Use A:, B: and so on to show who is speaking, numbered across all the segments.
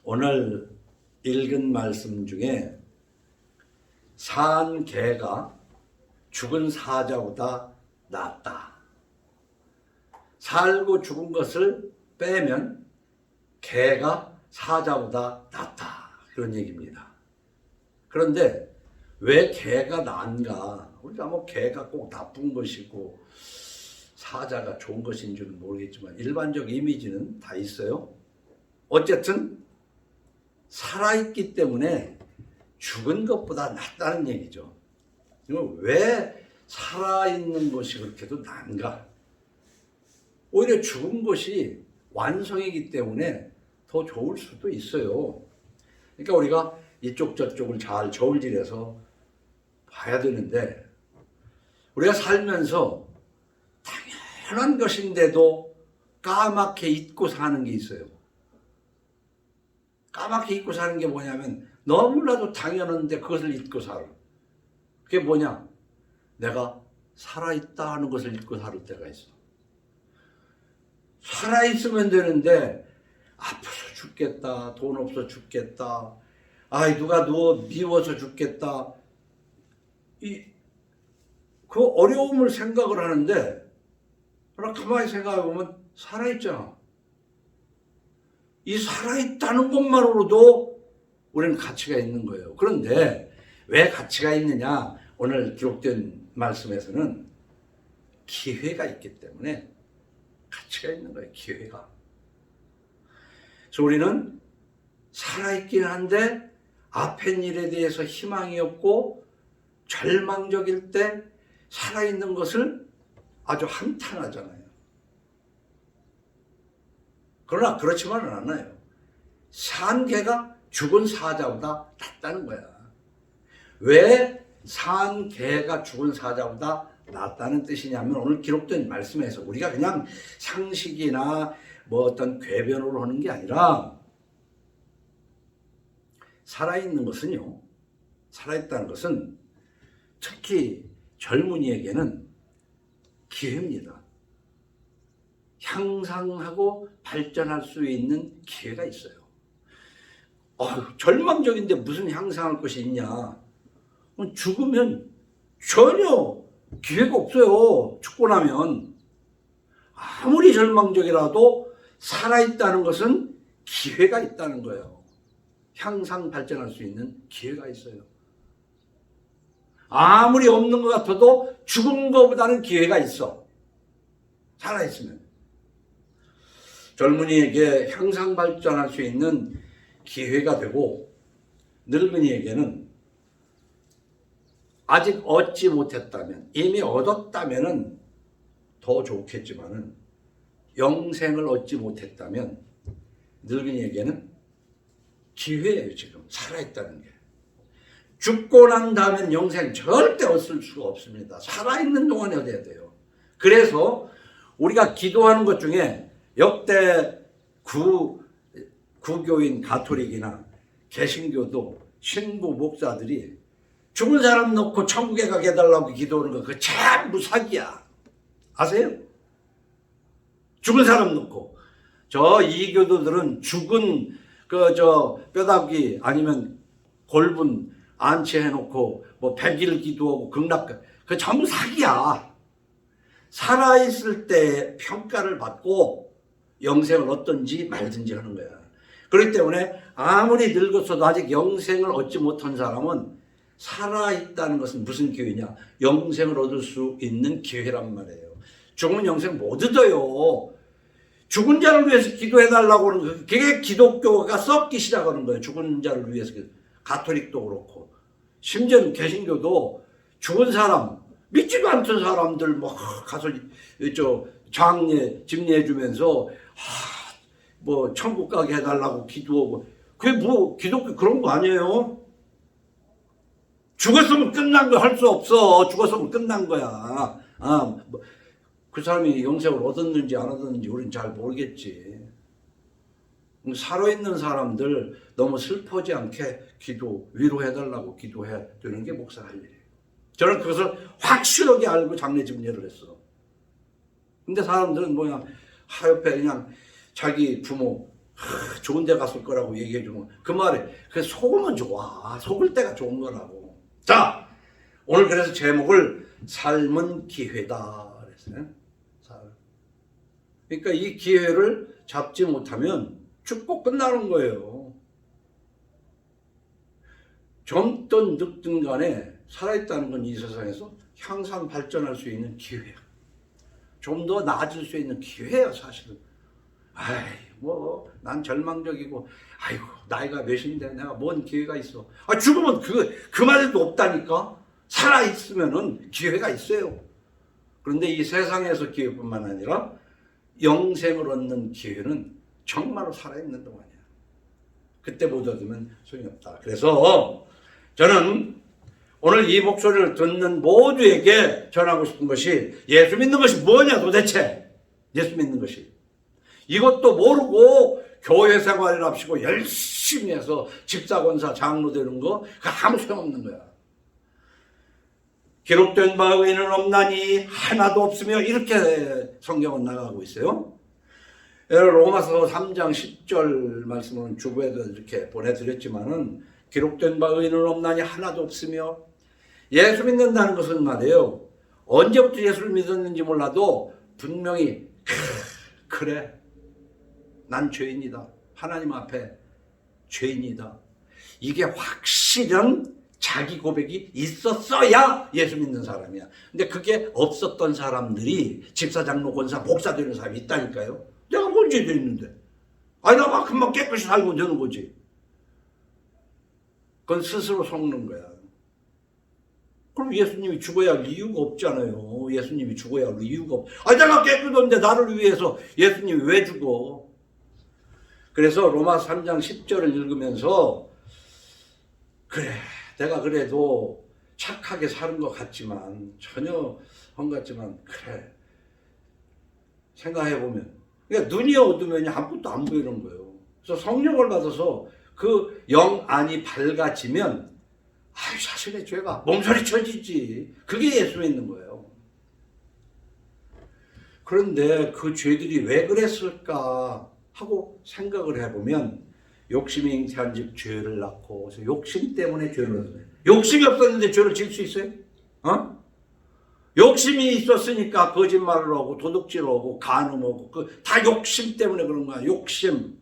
A: 오늘 읽은 말씀 중에 산 개가 죽은 사자보다 낫다. 살고 죽은 것을 빼면 개가 사자보다 낫다. 그런 얘기입니다. 그런데 왜 개가 나은가? 우리가 뭐 개가 꼭 나쁜 것이고 사자가 좋은 것인 줄은 모르겠지만 일반적 이미지는 다 있어요. 어쨌든 살아있기 때문에 죽은 것보다 낫다는 얘기죠. 왜 살아있는 것이 그렇게도 나은가? 오히려 죽은 것이 완성이기 때문에 더 좋을 수도 있어요. 그러니까 우리가 이쪽 저쪽을 잘 저울질해서 봐야 되는데, 우리가 살면서 당연한 것인데도 까맣게 잊고 사는 게 있어요. 까맣게 잊고 사는 게 뭐냐면 너무나도 당연한데 그것을 잊고 살아. 그게 뭐냐? 내가 살아있다 하는 것을 잊고 살 때가 있어. 살아있으면 되는데 아파서 죽겠다, 돈 없어 죽겠다, 아이 누가 너 미워서 죽겠다, 그 어려움을 생각을 하는데 가만히 생각해 보면 살아있잖아. 이 살아있다는 것만으로도 우리는 가치가 있는 거예요. 그런데 왜 가치가 있느냐? 오늘 기록된 말씀에서는 기회가 있기 때문에 가치가 있는 거예요. 기회가. 그래서 우리는 살아있긴 한데 앞의 일에 대해서 희망이 없고 절망적일 때 살아있는 것을 아주 한탄하잖아요. 그러나 그렇지만은 않아요. 산 개가 죽은 사자보다 낫다는 거야. 왜 산 개가 죽은 사자보다 낫다는 뜻이냐면, 오늘 기록된 말씀에서 우리가 그냥 상식이나 뭐 어떤 궤변으로 하는 게 아니라, 살아있는 것은요, 살아있다는 것은 특히 젊은이에게는 기회입니다. 향상하고 발전할 수 있는 기회가 있어요. 절망적인데 무슨 향상할 것이 있냐? 죽으면 전혀 기회가 없어요. 죽고 나면. 아무리 절망적이라도 살아있다는 것은 기회가 있다는 거예요. 향상 발전할 수 있는 기회가 있어요. 아무리 없는 것 같아도 죽은 것보다는 기회가 있어. 살아있으면. 젊은이에게 향상 발전할 수 있는 기회가 되고, 늙은이에게는 아직 얻지 못했다면, 이미 얻었다면 더 좋겠지만은 영생을 얻지 못했다면 늙은이에게는 기회예요. 지금 살아있다는 게. 죽고 난 다음엔 영생 절대 얻을 수가 없습니다. 살아있는 동안에 얻어야 돼요. 그래서 우리가 기도하는 것 중에 역대 구교인 가톨릭이나 개신교도 신부 목사들이 죽은 사람 놓고 천국에 가게 해달라고 기도하는 거, 그거 전부 사기야. 아세요? 죽은 사람 놓고. 저 이교도들은 죽은 뼈다귀 아니면 골분 안치해놓고 뭐 100일 기도하고 극락, 그거 전부 사기야. 살아있을 때 평가를 받고 영생을 얻든지 말든지 하는 거야. 그렇기 때문에 아무리 늙었어도 아직 영생을 얻지 못한 사람은 살아있다는 것은 무슨 기회냐? 영생을 얻을 수 있는 기회란 말이에요. 죽으면 영생 못 얻어요. 죽은 자를 위해서 기도해달라고 하는 거예요. 그게 기독교가 썩기 시작하는 거예요. 죽은 자를 위해서. 가톨릭도 그렇고. 심지어는 개신교도 죽은 사람, 믿지도 않던 사람들 뭐 가서 장례, 집례해주면서 뭐 천국 가게 해달라고 기도하고. 그게 뭐 기독교 그런 거 아니에요? 죽었으면 끝난 거 할 수 없어. 죽었으면 끝난 거야. 그 사람이 영생을 얻었는지 안 얻었는지 우리는 잘 모르겠지. 살아있는 사람들 너무 슬퍼지 않게 위로해달라고 기도해야 되는 게 목사 할 일이에요. 저는 그것을 확실하게 알고 장례 집례를 했어. 근데 사람들은 뭐냐, 하옆에 그냥 자기 부모 좋은 데 갔을 거라고 얘기해 주면 그 말에 그 속으면 좋아. 속을 때가 좋은 거라고. 자, 오늘 그래서 제목을 삶은 기회다 그랬어요. 그러니까 이 기회를 잡지 못하면 죽고 끝나는 거예요. 젊든 늙든 간에 살아있다는 건 이 세상에서 향상 발전할 수 있는 기회야. 좀 더 나아질 수 있는 기회야 사실은. 아이 뭐 난 절망적이고 아이고 나이가 몇인데 내가 뭔 기회가 있어. 아 죽으면 그 말도 없다니까. 살아있으면은 기회가 있어요. 그런데 이 세상에서 기회뿐만 아니라 영생을 얻는 기회는 정말로 살아있는 동안이야. 그때 못 얻으면 소용이 없다. 그래서 저는 오늘 이 목소리를 듣는 모두에게 전하고 싶은 것이 예수 믿는 것이 뭐냐 도대체. 예수 믿는 것이. 이것도 모르고 교회 생활을 합시고 열심히 해서 집사, 권사, 장로 되는 거 그거 아무 소용없는 거야. 기록된 바 의인은 없나니 하나도 없으며 이렇게 성경은 나가고 있어요. 로마서 3장 10절 말씀은 주부에도 이렇게 보내드렸지만은 기록된 바 의인은 없나니 하나도 없으며 예수 믿는다는 것은 말이에요. 언제부터 예수를 믿었는지 몰라도 분명히 그래 난 죄인이다. 하나님 앞에 죄인이다. 이게 확실한 자기 고백이 있었어야 예수 믿는 사람이야. 근데 그게 없었던 사람들이 집사, 장로, 권사, 목사 되는 사람이 있다니까요. 내가 뭔 죄도 있는데. 아니 나 금방 깨끗이 살고 되는 거지. 그건 스스로 속는 거야. 그럼 예수님이 죽어야 할 이유가 없잖아요. 예수님이 죽어야 할 이유가 없. 아니 내가 깨끗한데 나를 위해서 예수님이 왜 죽어? 그래서 로마서 3장 10절을 읽으면서 그래 내가 그래도 착하게 사는 것 같지만 전혀 험 같지만 그래 생각해보면 그러니까 눈이 어두면 아무것도 안 보이는 거예요. 그래서 성령을 받아서 그 영 안이 밝아지면 아유 자신의 죄가 몸서리 쳐지지. 그게 예수 믿는 거예요. 그런데 그 죄들이 왜 그랬을까 하고 생각을 해보면 욕심이 잉태한 즉 죄를 낳고 그래서 욕심 때문에 죄를 얻어요. 욕심이 없었는데 죄를 질 수 있어요? 욕심이 있었으니까 거짓말을 하고 도둑질을 하고 간음하고 다 욕심 때문에 그런 거야. 욕심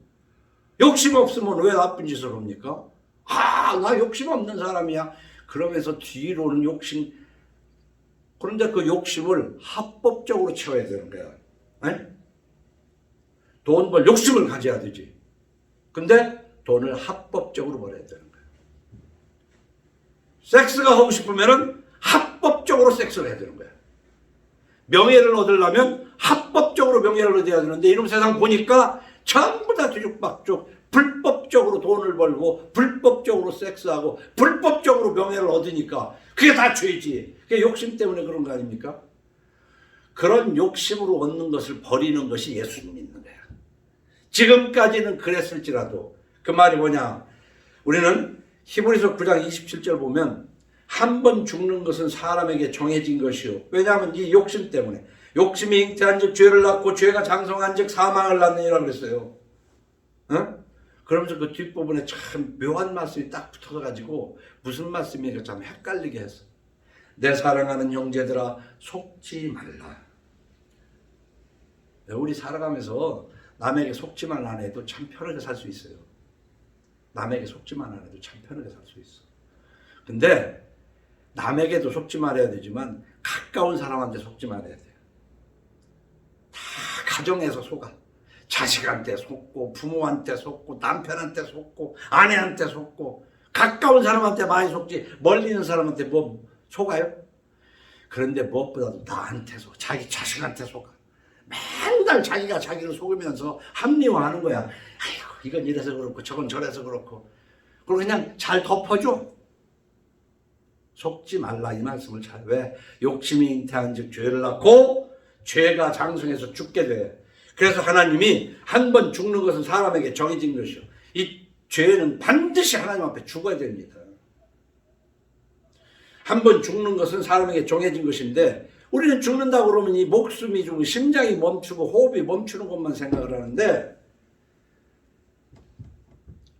A: 없으면 왜 나쁜 짓을 합니까? 나 욕심 없는 사람이야. 그러면서 뒤로는 욕심. 그런데 그 욕심을 합법적으로 채워야 되는 거야. 돈 벌 욕심을 가져야 되지. 근데 돈을 합법적으로 벌어야 되는 거야. 섹스가 하고 싶으면은 합법적으로 섹스를 해야 되는 거야. 명예를 얻으려면 합법적으로 명예를 얻어야 되는데 이놈 세상 보니까 전부 다 뒤죽박죽 불법적으로 돈을 벌고 불법적으로 섹스하고 불법적으로 명예를 얻으니까 그게 다 죄지. 그게 욕심 때문에 그런 거 아닙니까? 그런 욕심으로 얻는 것을 버리는 것이 예수 믿는 거야. 지금까지는 그랬을지라도 그 말이 뭐냐? 우리는 히브리서 9장 27절 보면 한 번 죽는 것은 사람에게 정해진 것이요. 왜냐하면 이 욕심 때문에 욕심이 잉태한 즉 죄를 낳고 죄가 장성한 즉 사망을 낳느니라 그랬어요. 그러면서 그 뒷부분에 참 묘한 말씀이 딱 붙어가지고 무슨 말씀인가 참 헷갈리게 했어. 내 사랑하는 형제들아 속지 말라. 우리 살아가면서 남에게 속지만 안 해도 참 편하게 살 수 있어요. 남에게 속지만 안 해도 참 편하게 살 수 있어. 근데 남에게도 속지 말아야 되지만 가까운 사람한테 속지 말아야 돼요. 다 가정에서 속아. 자식한테 속고 부모한테 속고 남편한테 속고 아내한테 속고 가까운 사람한테 많이 속지 멀리 있는 사람한테 뭐 속아요? 그런데 무엇보다도 나한테 속아. 자기 자식한테 속아. 맨날 자기가 자기를 속으면서 합리화하는 거야. 아이고 이건 이래서 그렇고 저건 저래서 그렇고. 그리고 그냥 잘 덮어줘. 속지 말라 이 말씀을 잘. 왜? 욕심이 잉태한 즉 죄를 낳고 죄가 장성해서 죽게 돼. 그래서 하나님이 한 번 죽는 것은 사람에게 정해진 것이요. 이 죄는 반드시 하나님 앞에 죽어야 됩니다. 한 번 죽는 것은 사람에게 정해진 것인데 우리는 죽는다고 그러면 이 목숨이 죽고 심장이 멈추고 호흡이 멈추는 것만 생각을 하는데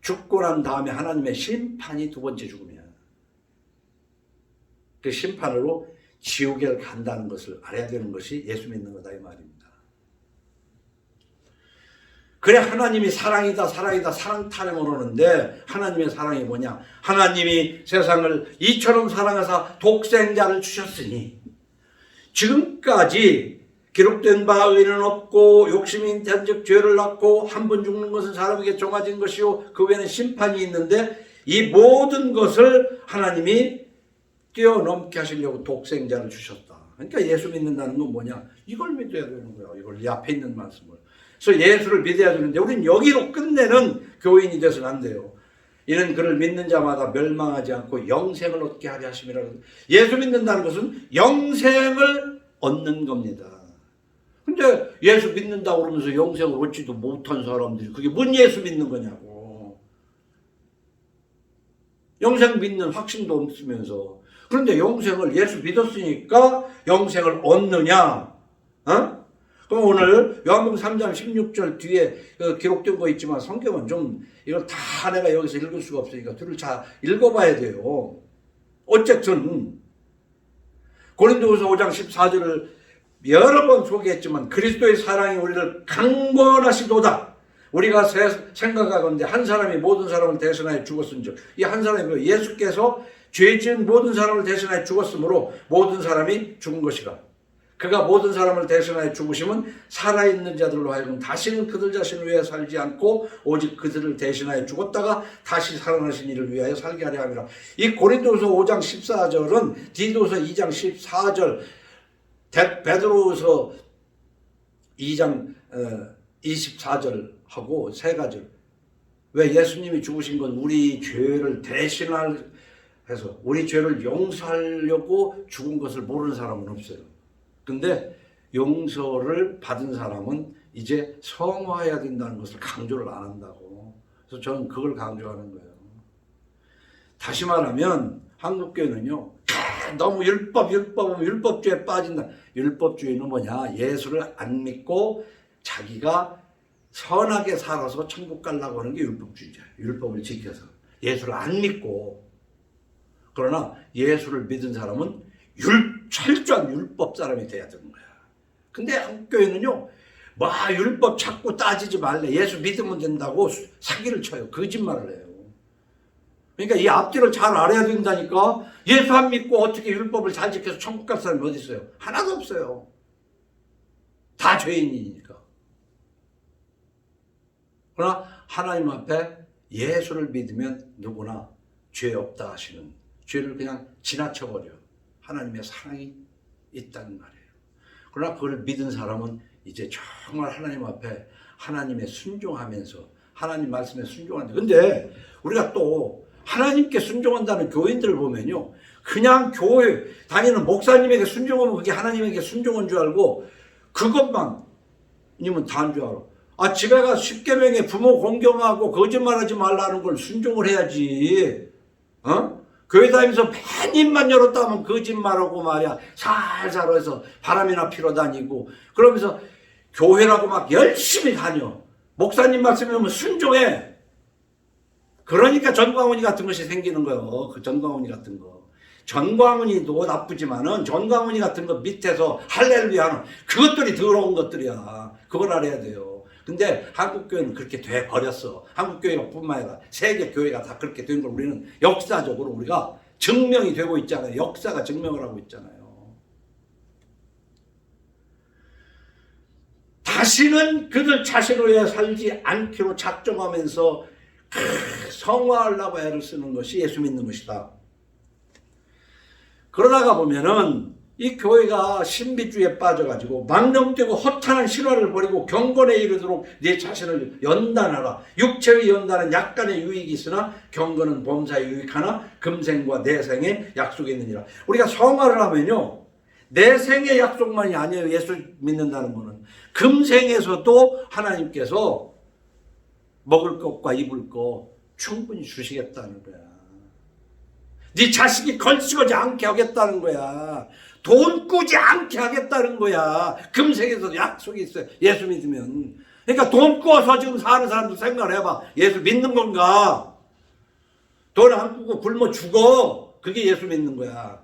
A: 죽고 난 다음에 하나님의 심판이 두 번째 죽음이야. 그 심판으로 지옥에 간다는 것을 알아야 되는 것이 예수 믿는 거다 이 말입니다. 그래 하나님이 사랑이다 사랑이다 사랑 타령을 하는데 하나님의 사랑이 뭐냐? 하나님이 세상을 이처럼 사랑하사 독생자를 주셨으니 지금까지 기록된 바 의는 없고 욕심이 인태한즉 죄를 낳고 한 번 죽는 것은 사람에게 정해진 것이요 그 외에는 심판이 있는데 이 모든 것을 하나님이 뛰어넘게 하시려고 독생자를 주셨다. 그러니까 예수 믿는다는 건 뭐냐? 이걸 믿어야 되는 거야. 이걸 이 앞에 있는 말씀을. 그래서 예수를 믿어야 되는데 우리는 여기로 끝내는 교인이 돼서는 안 돼요. 이는 그를 믿는 자마다 멸망하지 않고 영생을 얻게 하려 하심이라. 예수 믿는다는 것은 영생을 얻는 겁니다. 근데 예수 믿는다고 그러면서 영생을 얻지도 못한 사람들이 그게 뭔 예수 믿는 거냐고. 영생 믿는 확신도 없으면서. 그런데 영생을 예수 믿었으니까 영생을 얻느냐? 어? 그럼 오늘 요한복음 3장 16절 뒤에 기록된 거 있지만 성경은 좀 이걸 다 내가 여기서 읽을 수가 없으니까 둘을 잘 읽어봐야 돼요. 어쨌든 고린도후서 5장 14절을 여러 번 소개했지만 그리스도의 사랑이 우리를 강권하시도다. 우리가 생각하건대 한 사람이 모든 사람을 대신하여 죽었은즉 이 한 사람이 예수께서 죄 지은 모든 사람을 대신하여 죽었으므로 모든 사람이 죽은 것이라. 그가 모든 사람을 대신하여 죽으심은 살아있는 자들로 하여금 다시는 그들 자신을 위하여 살지 않고 오직 그들을 대신하여 죽었다가 다시 살아나신 이를 위하여 살게 하려 함이라. 이 고린도서 5장 14절은 디도서 2장 14절 베드로서 2장 24절하고 세 가지. 왜 예수님이 죽으신 건 우리 죄를 대신해서 우리 죄를 용서하려고 죽은 것을 모르는 사람은 없어요. 근데 용서를 받은 사람은 이제 성화해야 된다는 것을 강조를 안 한다고. 그래서 저는 그걸 강조하는 거예요. 다시 말하면 한국교회는요, 너무 율법주의에 빠진다. 율법주의는 뭐냐? 예수를 안 믿고 자기가 선하게 살아서 천국 가려고 하는 게 율법주의자예요. 율법을 지켜서. 예수를 안 믿고. 그러나 예수를 믿은 사람은 철저한 율법 사람이 돼야 되는 거야. 근데 한국교회는요, 율법 찾고 따지지 말래. 예수 믿으면 된다고 사기를 쳐요. 거짓말을 해요. 그러니까 이 앞뒤를 잘 알아야 된다니까. 예수 안 믿고 어떻게 율법을 잘 지켜서 천국 갈 사람이 어디 있어요? 하나도 없어요. 다 죄인이니까. 그러나 하나님 앞에 예수를 믿으면 누구나 죄 없다 하시는, 죄를 그냥 지나쳐버려. 하나님의 사랑이 있다는 말이에요. 그러나 그걸 믿은 사람은 이제 정말 하나님 앞에 하나님의 순종하면서 하나님 말씀에 순종한다. 근데 우리가 또 하나님께 순종한다는 교인들을 보면요, 그냥 교회 다니는 목사님에게 순종하면 그게 하나님에게 순종한 줄 알고 그것만 님은 다한 줄 알아. 집에 가서 10계명에 부모 공경하고 거짓말하지 말라는 걸 순종을 해야지. 교회 다니면서 맨 입만 열었다 하면 거짓말하고 말이야. 살살 해서 바람이나 피러 다니고 그러면서 교회라고 막 열심히 다녀. 목사님 말씀에 오면 순종해. 그러니까 전광훈이 같은 것이 생기는 거예요. 그 전광훈이 같은 거. 전광훈이도 나쁘지만은 전광훈이 같은 거 밑에서 할렐루야는 그것들이 더러운 것들이야. 그걸 알아야 돼요. 근데 한국교회는 그렇게 돼 버렸어. 한국교회가 뿐만 아니라 세계 교회가 다 그렇게 된 걸 우리는 역사적으로 우리가 증명이 되고 있잖아요. 역사가 증명을 하고 있잖아요. 다시는 그들 자신을 위해 살지 않기로 작정하면서 성화하려고 애를 쓰는 것이 예수 믿는 것이다. 그러다가 보면은 이 교회가 신비주의에 빠져가지고 망령되고 허탄한 신화를 버리고 경건에 이르도록 네 자신을 연단하라. 육체의 연단은 약간의 유익이 있으나 경건은 범사에 유익하나 금생과 내생의 약속이 있느니라. 우리가 성화를 하면요, 내생의 약속만이 아니에요. 예수 믿는다는 거는 금생에서도 하나님께서 먹을 것과 입을 것 충분히 주시겠다는 거야. 네 자식이 걸치지 않게 하겠다는 거야. 돈 꾸지 않게 하겠다는 거야. 금생에서도 약속이 있어요. 예수 믿으면. 그러니까 돈 꾸어서 지금 사는 사람들 생각을 해봐. 예수 믿는 건가? 돈 안 꾸고 굶어 죽어. 그게 예수 믿는 거야.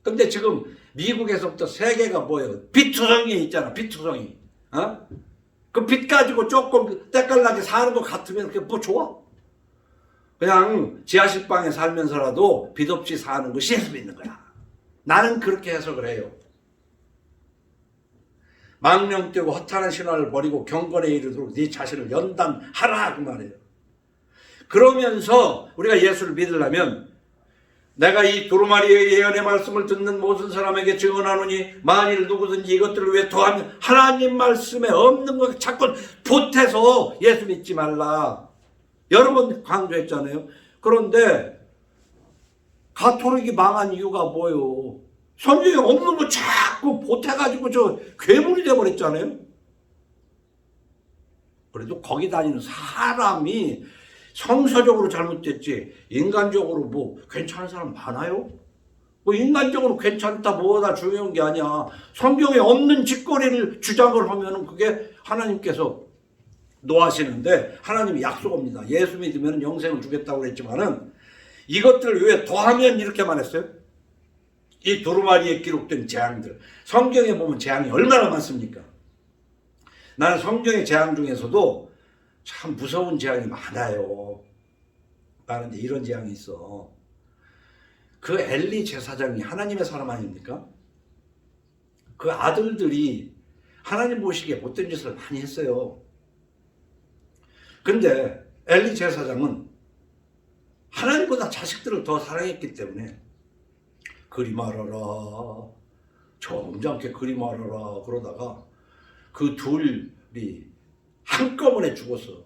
A: 근데 지금 미국에서부터 세계가 뭐예요? 빚투성이 있잖아. 빚투성이. 어? 그 빚 가지고 조금 때깔나게 사는 것 같으면 그게 뭐 좋아? 그냥 지하실방에 살면서라도 빚 없이 사는 것이 예수 믿는 거야. 나는 그렇게 해석을 해요. 망령되고 허탄한 신화를 버리고 경건에 이르도록 네 자신을 연단하라 그 말이에요. 그러면서 우리가 예수를 믿으려면 내가 이 두루마리의 예언의 말씀을 듣는 모든 사람에게 증언하노니 만일 누구든지 이것들을 위해 더하면 하나님 말씀에 없는 것 자꾸 보태서 예수 믿지 말라. 여러 번 강조했잖아요. 그런데 가톨릭이 망한 이유가 뭐예요? 성경에 없는 거 자꾸 보태가지고 저 괴물이 돼버렸잖아요. 그래도 거기 다니는 사람이 성서적으로 잘못됐지 인간적으로 뭐 괜찮은 사람 많아요? 뭐 인간적으로 괜찮다 뭐다 중요한 게 아니야. 성경에 없는 짓거리를 주장을 하면은 그게 하나님께서 노하시는데 하나님이 약속합니다. 예수 믿으면 영생을 주겠다고 그랬지만은 이것들을 왜 더하면 이렇게 말했어요? 이 두루마리에 기록된 재앙들. 성경에 보면 재앙이 얼마나 많습니까? 나는 성경의 재앙 중에서도 참 무서운 재앙이 많아요. 그런데 이런 재앙이 있어. 그 엘리 제사장이 하나님의 사람 아닙니까? 그 아들들이 하나님 보시기에 못된 짓을 많이 했어요. 근데 엘리 제사장은 하나님보다 자식들을 더 사랑했기 때문에 그리 말하라, 점잖게 그리 말하라 그러다가 그 둘이 한꺼번에 죽었어.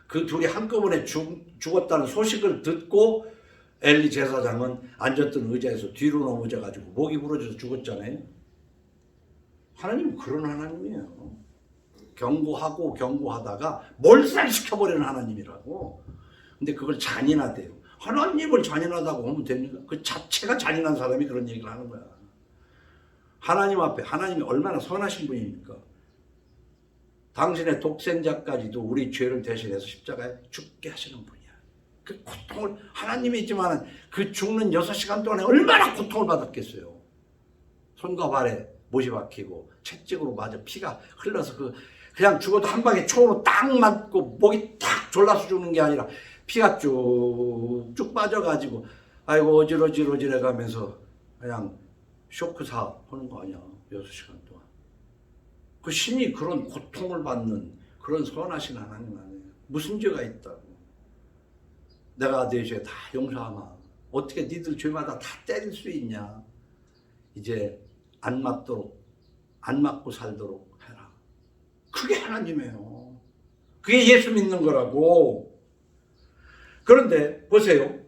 A: 그 둘이 한꺼번에 죽었다는 소식을 듣고 엘리 제사장은 앉았던 의자에서 뒤로 넘어져 가지고 목이 부러져서 죽었잖아요. 하나님은 그런 하나님이에요. 경고하고 경고하다가 몰살시켜버리는 하나님이라고. 근데 그걸 잔인하대요. 하나님을 잔인하다고 하면 됩니까? 그 자체가 잔인한 사람이 그런 얘기를 하는 거야. 하나님 앞에 하나님이 얼마나 선하신 분입니까? 당신의 독생자까지도 우리 죄를 대신해서 십자가에 죽게 하시는 분이야. 그 고통을 하나님이지만 그 죽는 6시간 동안에 얼마나 고통을 받았겠어요. 손과 발에 못이 박히고 채찍으로 맞아 피가 흘러서 그냥 죽어도 한 방에 총으로 딱 맞고 목이 딱 졸라서 죽는 게 아니라 피가 쭉쭉 빠져가지고 아이고 어지러지러지래 가면서 그냥 쇼크사 하는 거 아니야. 6시간 동안. 그 신이 그런 고통을 받는 그런 선하신 하나님 아니에요. 무슨 죄가 있다고. 내가 내 죄 다 용서하마. 어떻게 니들 죄마다 다 때릴 수 있냐. 이제 안 맞고 살도록 해라. 그게 하나님이에요. 그게 예수 믿는 거라고. 그런데 보세요.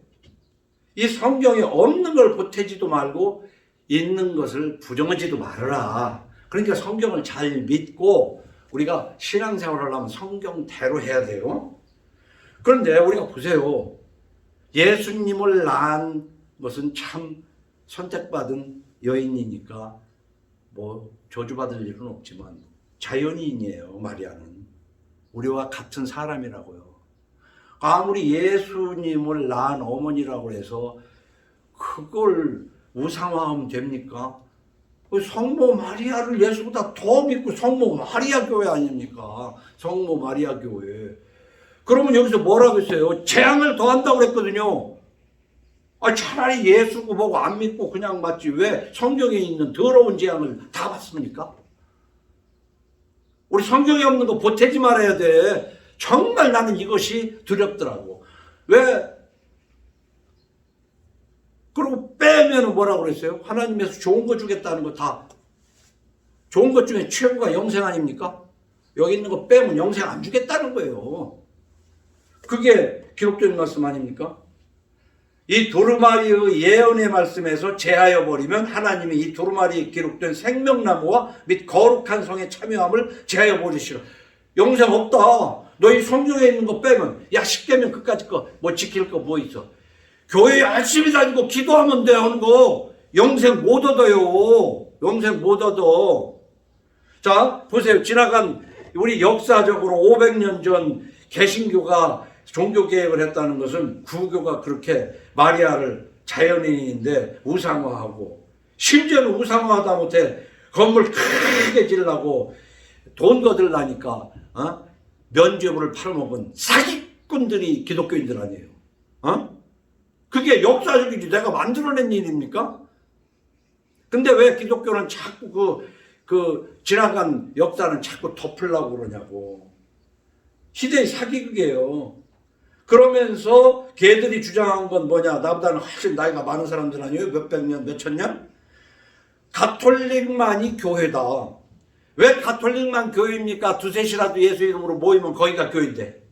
A: 이 성경에 없는 걸 보태지도 말고 있는 것을 부정하지도 말아라. 그러니까 성경을 잘 믿고 우리가 신앙생활을 하려면 성경대로 해야 돼요. 그런데 우리가 보세요. 예수님을 낳은 것은 참 선택받은 여인이니까 뭐 저주받을 일은 없지만 자연인이에요. 마리아는. 우리와 같은 사람이라고요. 아무리 예수님을 낳은 어머니라고 해서 그걸 우상화하면 됩니까? 성모 마리아를 예수보다 더 믿고 성모 마리아 교회 아닙니까? 성모 마리아 교회. 그러면 여기서 뭐라고 했어요? 재앙을 더한다고 그랬거든요. 차라리 예수고 보고 안 믿고 그냥 맞지 왜 성경에 있는 더러운 재앙을 다 받습니까? 우리 성경에 없는 거 보태지 말아야 돼. 정말 나는 이것이 두렵더라고. 왜? 그리고 빼면 뭐라고 그랬어요? 하나님께서 좋은 거 주겠다는 거 다 좋은 것 중에 최고가 영생 아닙니까? 여기 있는 거 빼면 영생 안 주겠다는 거예요. 그게 기록된 말씀 아닙니까? 이 두루마리의 예언의 말씀에서 제하여 버리면 하나님이 이 두루마리에 기록된 생명나무와 및 거룩한 성의 참여함을 제하여 버리시라. 영생 없다. 너희 성경에 있는 거 빼면 야 10계명 끝까지 거 뭐 지킬 거 뭐 있어. 교회 열심히 다니고 기도하면 돼 하는 거 영생 못 얻어요. 영생 못 얻어. 자 보세요. 지나간 우리 역사적으로 500년 전 개신교가 종교개혁을 했다는 것은 구교가 그렇게 마리아를 자연인인데 우상화하고, 심지어는 우상화하다 못해 건물 크게 지으려고 돈 거들라니까 면죄부를 팔아먹은 사기꾼들이 기독교인들 아니에요. 그게 역사적이지 내가 만들어낸 일입니까? 근데 왜 기독교는 자꾸 그 지나간 역사는 자꾸 덮으려고 그러냐고. 시대의 사기극이에요. 그러면서 걔들이 주장한 건 뭐냐? 나보다는 훨씬 나이가 많은 사람들 아니에요? 몇백 년, 몇천 년? 가톨릭만이 교회다. 왜 가톨릭만 교회입니까? 두셋이라도 예수 이름으로 모이면 거기가 교회인데.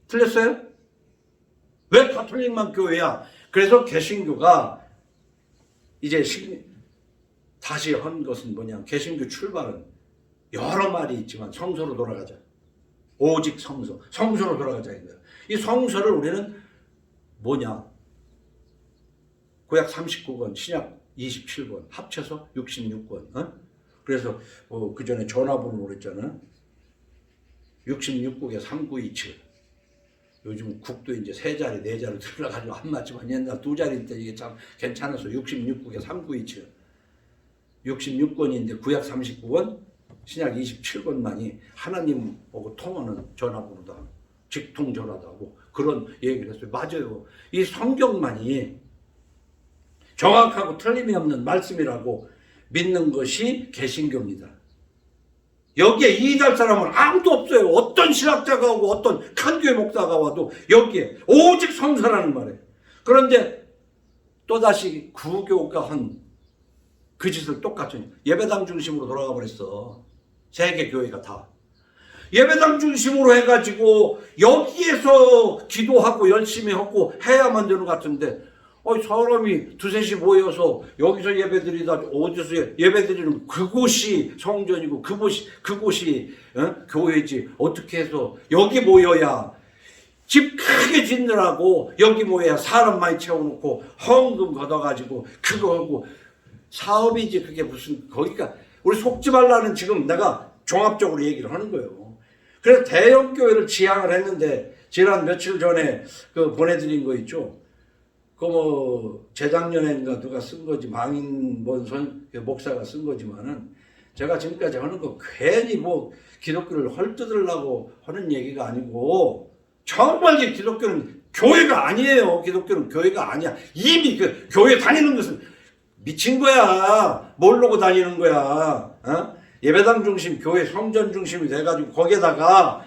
A: 틀렸어요? 왜 가톨릭만 교회야? 그래서 개신교가 이제 다시 한 것은 뭐냐? 개신교 출발은 여러 말이 있지만 성서로 돌아가자. 오직 성서. 성서로 돌아가자. 이 성서를 우리는 뭐냐? 구약 39권, 신약 27권, 합쳐서 66권. 그래서 그 전에 전화번호 그랬잖아. 66국에 3927. 요즘 국도 이제 3자리, 4자리 들어가지고 안 맞지만 옛날 2자리 때 이게 참 괜찮아서 66국에 3927. 66권인데 구약 39권, 신약 27권만이 하나님 보고 통하는 전화번호다. 직통 전화다고 그런 얘기를 했어요. 맞아요. 이 성경만이 정확하고 틀림이 없는 말씀이라고 믿는 것이 개신교입니다. 여기에 이해할 사람은 아무도 없어요. 어떤 신학자가 오고 어떤 큰 교회 목사가 와도 여기에 오직 성서라는 말이에요. 그런데 또다시 구교가 한 그 짓을 똑같이 예배당 중심으로 돌아가 버렸어. 세계 교회가 다. 예배당 중심으로 해가지고 여기에서 기도하고 열심히 하고 해야만 되는 것 같은데 사람이 두셋이 모여서 여기서 예배드리다 어디서 예배드리는 그곳이 성전이고 그곳이 교회지. 어떻게 해서 여기 모여야 집 크게 짓느라고 여기 모여야 사람 많이 채워놓고 헌금 걷어가지고 그거 하고 사업이지. 그게 무슨 거기가 우리 속지 말라는 지금 내가 종합적으로 얘기를 하는 거예요. 그래서 대형 교회를 지향을 했는데 지난 며칠 전에 그 보내드린 거 있죠. 재작년인가 누가 쓴 거지, 망인 목사가 쓴 거지만은 제가 지금까지 하는 거 괜히 기독교를 헐뜯으려고 하는 얘기가 아니고 정말 기독교는 교회가 아니에요. 기독교는 교회가 아니야. 이미 그 교회 다니는 것은 미친 거야. 모르고 다니는 거야. 예배당 중심, 교회 성전 중심이 돼가지고 거기에다가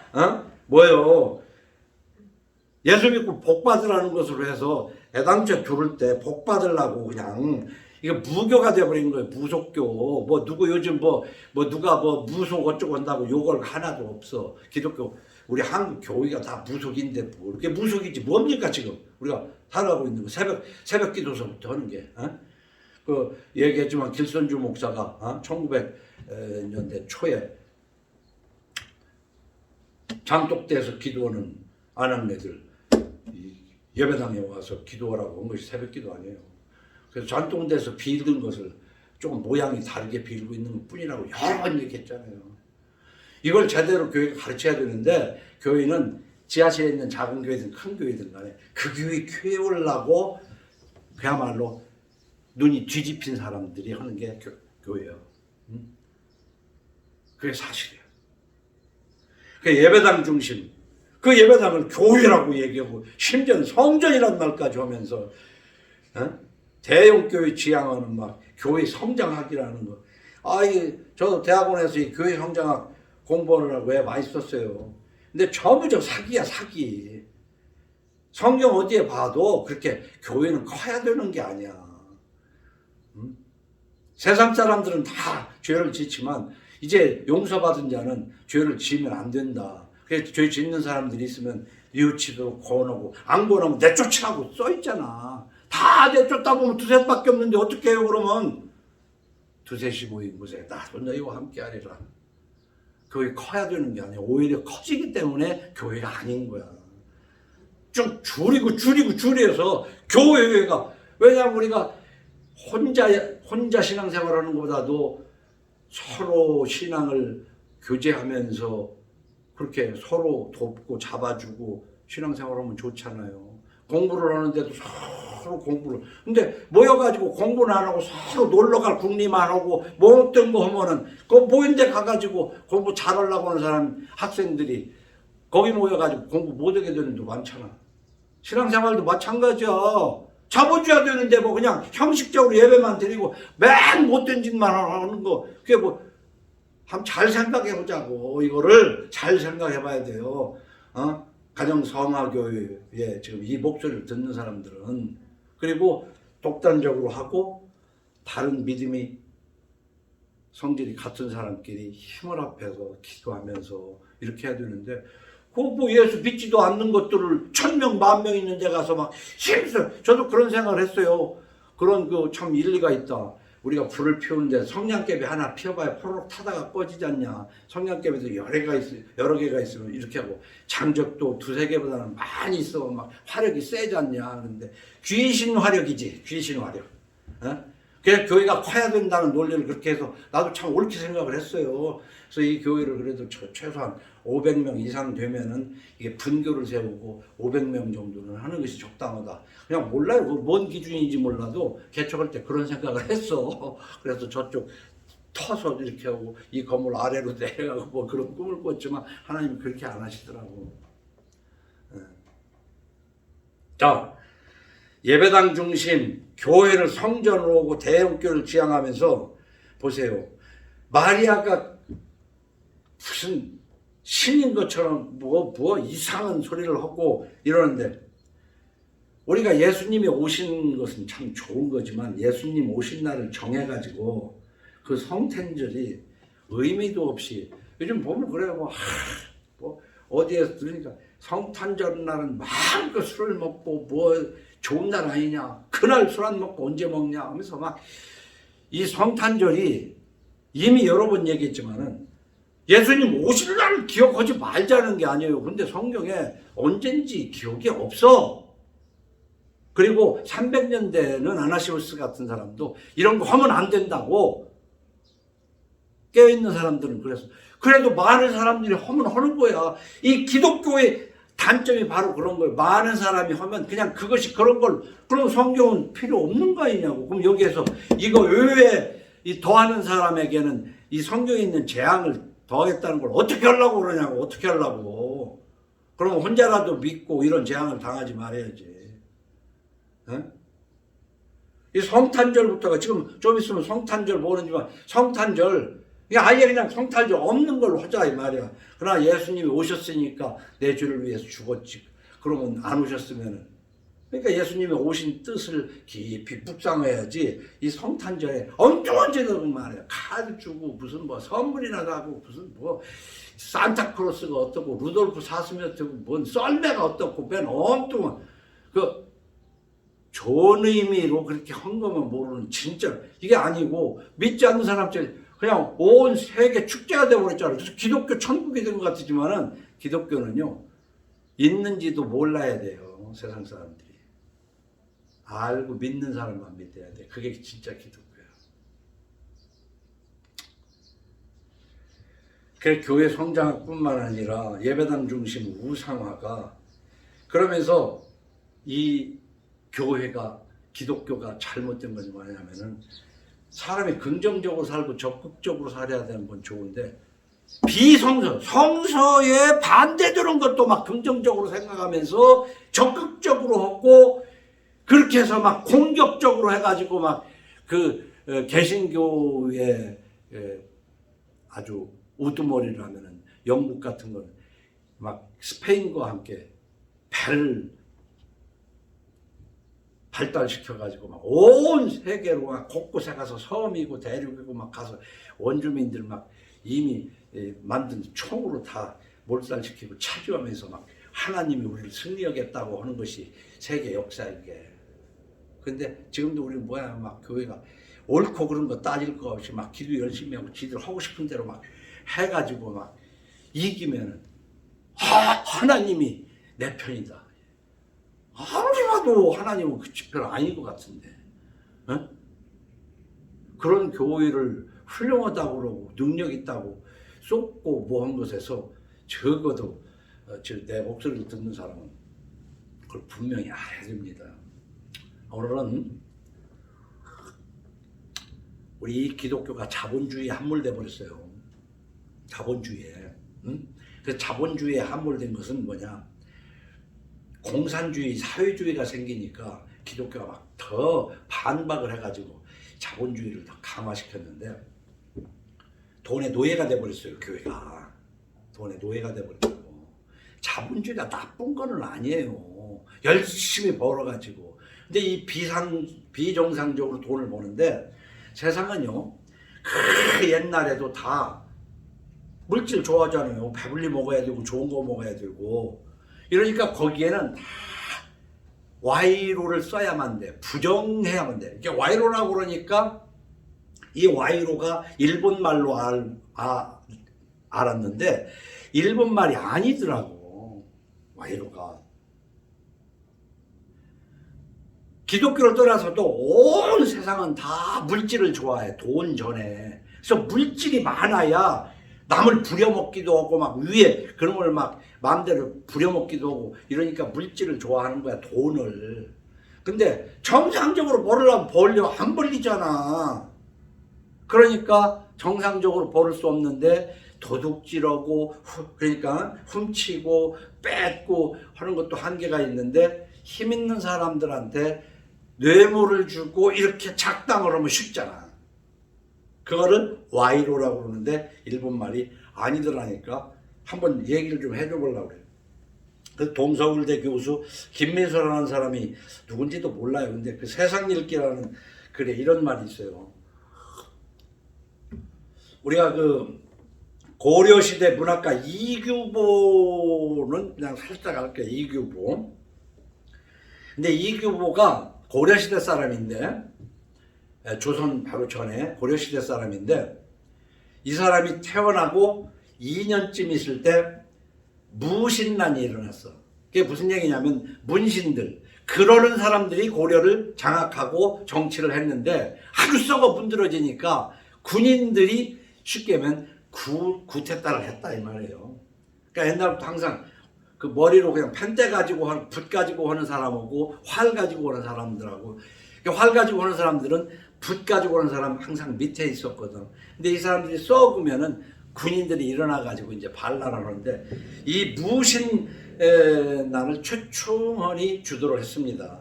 A: 예수 믿고 복 받으라는 것으로 해서 애당초에 두를 때 복 받으려고 그냥 이게 무교가 돼버린 거예요. 무속교. 누구 요즘 누가 무속 어쩌고 한다고 욕을 하나도 없어. 기독교 우리 한국 교회가 다 무속인데 이렇게 무속이지 뭡니까 지금 우리가 살아가고 있는 거. 새벽 기도서부터 하는 게. 얘기했지만 길선주 목사가 1900년대 초에 장독대에서 기도하는 아낙네들 예배당에 와서 기도하라고 한 것이 새벽 기도 아니에요. 그래서 장독대에서 빌든 것을 조금 모양이 다르게 빌고 있는 것 뿐이라고 여러 번 얘기했잖아요. 이걸 제대로 교회가 가르쳐야 되는데 교회는 지하실에 있는 작은 교회든 큰 교회든 간에 그 교회 키우려고 그야말로 눈이 뒤집힌 사람들이 하는 게 교회예요. 그게 사실이에요. 그 예배당 중심, 그 예배당을 교회라고 얘기하고 심지어 성전이라는 말까지 하면서 대형 교회 지향하는 교회 성장학이라는 거. 저도 대학원에서 이 교회 성장학 공부하느라고 왜 많이 썼어요. 근데 전부 사기야, 사기. 성경 어디에 봐도 그렇게 교회는 커야 되는 게 아니야. 세상 사람들은 다 죄를 짓지만 이제 용서받은 자는 죄를 지으면 안 된다. 그래서 죄 짓는 사람들이 있으면 뉘우치도록 권하고 안 권하면 내쫓으라고 써있잖아. 다 내쫓다 보면 두셋밖에 없는데 어떻게 해요 그러면. 두셋이 모인 곳에 나도 너희와 함께 하리라. 교회 커야 되는 게 아니야. 오히려 커지기 때문에 교회가 아닌 거야. 좀 줄여서 교회가, 왜냐하면 우리가 혼자 신앙생활하는 것보다도 서로 신앙을 교제하면서 그렇게 서로 돕고 잡아주고 신앙생활하면 좋잖아요. 공부를 하는데도 서로 공부를. 근데 모여가지고 공부는 안 하고 서로 놀러갈 궁리만 하고 뭐 어떤 거 하면은 그 모인데 가가지고 공부 잘하려고 하는 사람 학생들이 거기 모여가지고 공부 못하게 되는 데 많잖아. 신앙생활도 마찬가지야. 잡아줘야 되는데 뭐 그냥 형식적으로 예배만 드리고 맨 못된 짓만 하는 거 그게 뭐 한번 잘 생각해 보자고. 이거를 잘 생각해 봐야 돼요. 가정성화교회에 지금 이 목소리를 듣는 사람들은. 그리고 독단적으로 하고 다른 믿음이 성질이 같은 사람끼리 힘을 합해서 기도하면서 이렇게 해야 되는데 뭐 예수 믿지도 않는 것들을 1000명, 10,000명 있는 데 가서 막 힘써. 저도 그런 생각을 했어요. 그런 그 참 일리가 있다. 우리가 불을 피우는데 성냥개비 하나 피워봐야 포로록 타다가 꺼지지 않냐. 성냥개비도 여러 개가 있으면 이렇게 하고 장적도 2-3개보다는 많이 있어 막 화력이 세지 않냐. 그런데 귀신 화력이지. 귀신 화력. 그래서 교회가 커야 된다는 논리를 그렇게 해서 나도 참 옳게 생각을 했어요. 그래서 이 교회를 그래도 최소한 500명 이상 되면은 이게 분교를 세우고 500명 정도는 하는 것이 적당하다. 그냥 몰라요. 뭔 기준인지 몰라도 개척할 때 그런 생각을 했어. 그래서 저쪽 터서 이렇게 하고 이 건물 아래로 내려가고 뭐 그런 꿈을 꿨지만 하나님이 그렇게 안 하시더라고. 자, 예배당 중심 교회를 성전으로 오고 대형교회를 지향하면서 보세요. 마리아가 무슨 신인 것처럼 뭐 이상한 소리를 하고 이러는데 우리가 예수님이 오신 것은 참 좋은 거지만 예수님 오신 날을 정해가지고 그 성탄절이 의미도 없이 요즘 보면 그래요. 뭐 어디에서 들으니까 성탄절 날은 마음껏 술을 먹고 뭐 좋은 날 아니냐. 그날 술 안 먹고 언제 먹냐 하면서 막 이 성탄절이 이미 여러 번 얘기했지만은 예수님 오실 날을 기억하지 말자는 게 아니에요. 근데 성경에 언젠지 기억이 없어. 그리고 300년대는 아나시우스 같은 사람도 이런 거 하면 안 된다고 깨어있는 사람들은 그래서 그래도 많은 사람들이 하면 하는 거야. 이 기독교의 단점이 바로 그런 거예요. 많은 사람이 하면 그냥 그것이 그런 걸 그런 성경은 필요 없는 거 아니냐고. 그럼 여기에서 이거 외에 이 더하는 사람에게는 이 성경에 있는 재앙을 더하겠다는 걸 어떻게 하려고 그러냐고. 어떻게 하려고. 그러면 혼자라도 믿고 이런 재앙을 당하지 말아야지. 이 성탄절부터가 지금 좀 있으면 성탄절 모르지만 성탄절 아예 그냥 성탄절 없는 걸로 하자 이 말이야. 그러나 예수님이 오셨으니까 내 죄를 위해서 죽었지. 그러면 안 오셨으면은 그러니까 예수님이 오신 뜻을 깊이 묵상해야지. 이 성탄절에 엉뚱한 제도 말이야. 카드 주고 무슨 뭐 선물이나 가고 무슨 뭐 산타크로스가 어떻고 루돌프 사슴이 어떻고 뭔 썰매가 어떻고 맨 엉뚱한 그 좋은 의미로 그렇게 한 거면 모르는 진짜 이게 아니고 믿지 않는 사람들 그냥 온 세계 축제가 되어버렸잖아요. 그래서 기독교 천국이 된 것 같지만은 기독교는요 있는지도 몰라야 돼요. 세상 사람들이 알고 믿는 사람만 믿어야 돼. 그게 진짜 기독교야. 그 교회 성장뿐만 아니라 예배당 중심 우상화가 그러면서 이 교회가 기독교가 잘못된 것이 뭐냐면은 사람이 긍정적으로 살고 적극적으로 살아야 되는 건 좋은데 성서에 반대되는 것도 막 긍정적으로 생각하면서 적극적으로 하고 그렇게 해서 막 공격적으로 해가지고 막 그 개신교의 아주 우두머리를 하면은 영국 같은 건 막 스페인과 함께 배를 발달시켜가지고 막 온 세계로 막 곳곳에 가서 섬이고 대륙이고 막 가서 원주민들 막 이미 만든 총으로 다 몰살시키고 차지하면서 막 하나님이 우리를 승리하겠다고 하는 것이 세계 역사이게. 근데 지금도 우리 뭐야 막 교회가 옳고 그런 거 따질 거 없이 막 기도 열심히 하고 지들 하고 싶은 대로 막 해가지고 막 이기면은 하나님이 내 편이다. 아무리 봐도 하나님은 그 지편 아닌 것 같은데. 그런 교회를 훌륭하다고 그러고 능력 있다고 쏟고 뭐 한 것에서 적어도 내 목소리를 듣는 사람은 그걸 분명히 알아야 됩니다. 오늘은 우리 기독교가 자본주의에 함몰돼 버렸어요. 자본주의에. 응? 그 자본주의에 함몰된 것은 뭐냐? 공산주의, 사회주의가 생기니까 기독교가 막 더 반박을 해가지고 자본주의를 더 강화시켰는데 돈의 노예가 돼버렸어요. 교회가 돈의 노예가 돼버렸고, 자본주의가 나쁜 거는 아니에요. 열심히 벌어가지고. 근데 이 비정상적으로 돈을 버는데, 세상은요 그 옛날에도 다 물질 좋아하잖아요. 배불리 먹어야 되고 좋은 거 먹어야 되고. 이러니까 거기에는 다 와이로를 써야만 돼. 부정해야만 돼. 이게 와이로라고 그러니까 이 와이로가 일본 말로 알았는데 일본 말이 아니더라고. 와이로가. 기독교를 떠나서도 온 세상은 다 물질을 좋아해. 돈 전에. 그래서 물질이 많아야 남을 부려먹기도 하고 막 위에 그런 걸 막 마음대로 부려먹기도 하고 이러니까 물질을 좋아하는 거야. 돈을. 근데 정상적으로 벌려면 안 벌리잖아. 그러니까 정상적으로 벌을 수 없는데 도둑질하고 그러니까 훔치고 뺏고 하는 것도 한계가 있는데, 힘 있는 사람들한테 뇌물을 주고 이렇게 작당을 하면 쉽잖아. 그거를 와이로라고 그러는데 일본 말이 아니더라니까 한번 얘기를 좀 해줘 보려고 그래요. 그 동서울대 교수 김민서라는 사람이 누군지도 몰라요. 근데 그 세상 읽기라는 글에 이런 말이 있어요. 우리가 그 고려시대 문학가 이규보는 그냥 살짝 할게요. 이규보. 근데 이규보가 고려시대 사람인데, 조선 바로 전에 고려시대 사람인데, 이 사람이 태어나고 2년쯤 있을 때 무신난이 일어났어. 그게 무슨 얘기냐면 문신들, 그러는 사람들이 고려를 장악하고 정치를 했는데 아주 썩어 문드러지니까 군인들이 쉽게 하면 구태타를 했다 이 말이에요. 그러니까 옛날부터 항상 그 머리로 그냥 펜대 가지고 붓 가지고 하는 사람하고 활 가지고 하는 사람들하고, 활 가지고 하는 사람들은 붓 가지고 하는 사람 항상 밑에 있었거든. 근데 이 사람들이 썩으면은 군인들이 일어나 가지고 이제 반란을 하는데, 이 무신난을 최충헌이 주도를 했습니다.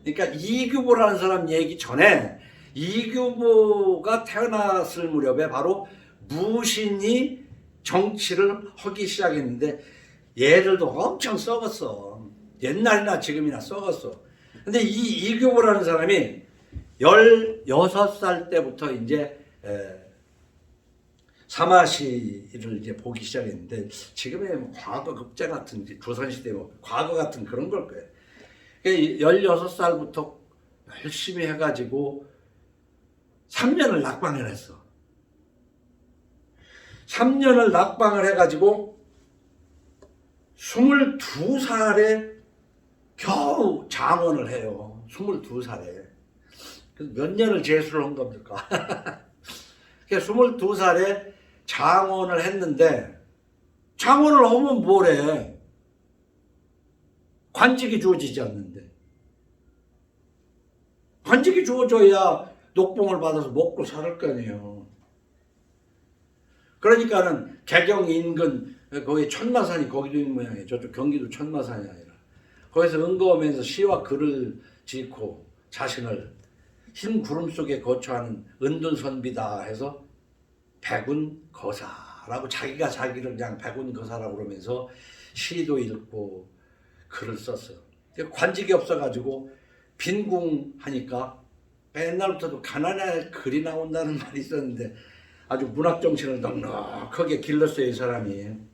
A: 그러니까 이규보라는 사람 얘기 전에 이규보가 태어났을 무렵에 바로 무신이 정치를 하기 시작했는데 얘들도 엄청 썩었어. 옛날이나 지금이나 썩었어. 근데 이 이규보라는 사람이 16살 때부터 이제 사마시를 이제 보기 시작했는데, 지금의 뭐 과거 급제 같은 조선시대 뭐 과거 같은 그런 걸 거예요. 16살부터 열심히 해가지고 3년을 낙방을 했어. 3년을 낙방을 해가지고 22살에 겨우 장원을 해요. 22살에. 몇 년을 재수를 한 겁니까? 22살에 장원을 했는데, 장원을 하면 뭐래? 관직이 주어지지 않는데. 관직이 주어져야 녹봉을 받아서 먹고 살 거 아니에요. 그러니까는 개경 인근 거기 천마산이 거기도 있는 모양이에요. 저쪽 경기도 천마산이 아니라. 거기서 은거하면서 시와 글을 짓고 자신을 흰 구름 속에 거처하는 은둔선비다 해서 백운거사라고 자기가 자기를 그냥 백운거사라고 그러면서 시도 읽고 글을 썼어요. 관직이 없어가지고 빈궁하니까 옛날부터도 가난에 글이 나온다는 말이 있었는데 아주 문학정신을 넉넉하게 길렀어요, 이 사람이.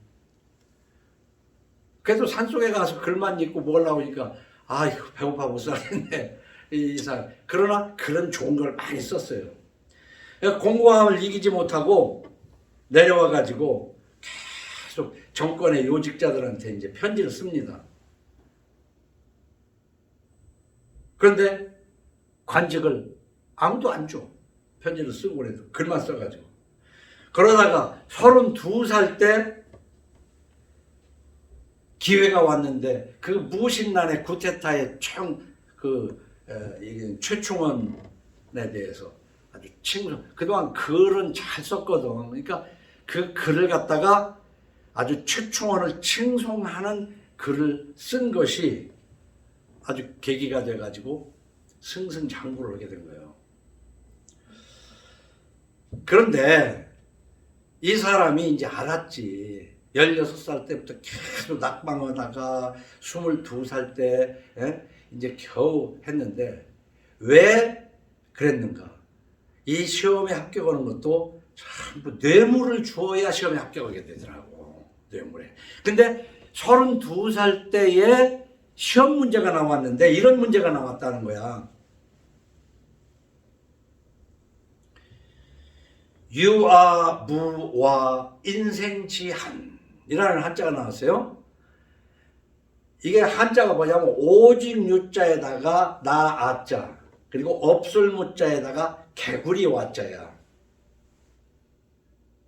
A: 그래도 산속에 가서 글만 읽고 먹으려고 하니까 아이고 배고파 못 살겠네 이 사람. 그러나 글은 좋은 걸 많이 썼어요. 공고함을 이기지 못하고 내려와 가지고 계속 정권의 요직자들한테 이제 편지를 씁니다. 그런데 관직을 아무도 안 줘. 편지를 쓰고 그래도 글만 써가지고. 그러다가 32살 때 기회가 왔는데 그 무신란의 쿠데타의 이게 최충원에 대해서 아주 칭송. 그동안 글은 잘 썼거든. 그러니까 그 글을 갖다가 아주 최충원을 칭송하는 글을 쓴 것이 아주 계기가 돼가지고 승승장구를 하게 된 거예요. 그런데 이 사람이 이제 알았지. 16살 때부터 계속 낙방하다가 22살 때 이제 겨우 했는데 왜 그랬는가? 이 시험에 합격하는 것도 참 뇌물을 주어야 시험에 합격하게 되더라고. 뇌물에. 근데 32살 때에 시험 문제가 나왔는데 이런 문제가 나왔다는 거야. 유아무와 인생지한이라는 한자가 나왔어요. 이게 한자가 뭐냐면 오직 유자에다가 나아자 그리고 없을 무자에다가 개구리 와자야.